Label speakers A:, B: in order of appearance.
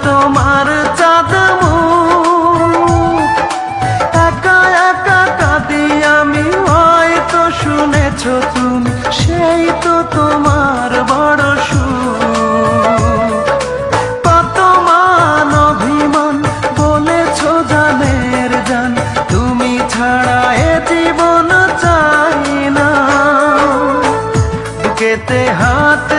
A: তোমার চাঁদ মুখ, একা একা কাঁদি আমি, হয়তো শুনেছ তুমি, সেই তো তোমার বড় সুখ। কত মান অভিমান বলেছ জানের জান, তুমি ছাড়া এ জীবন চাই না। বুকেতে হাত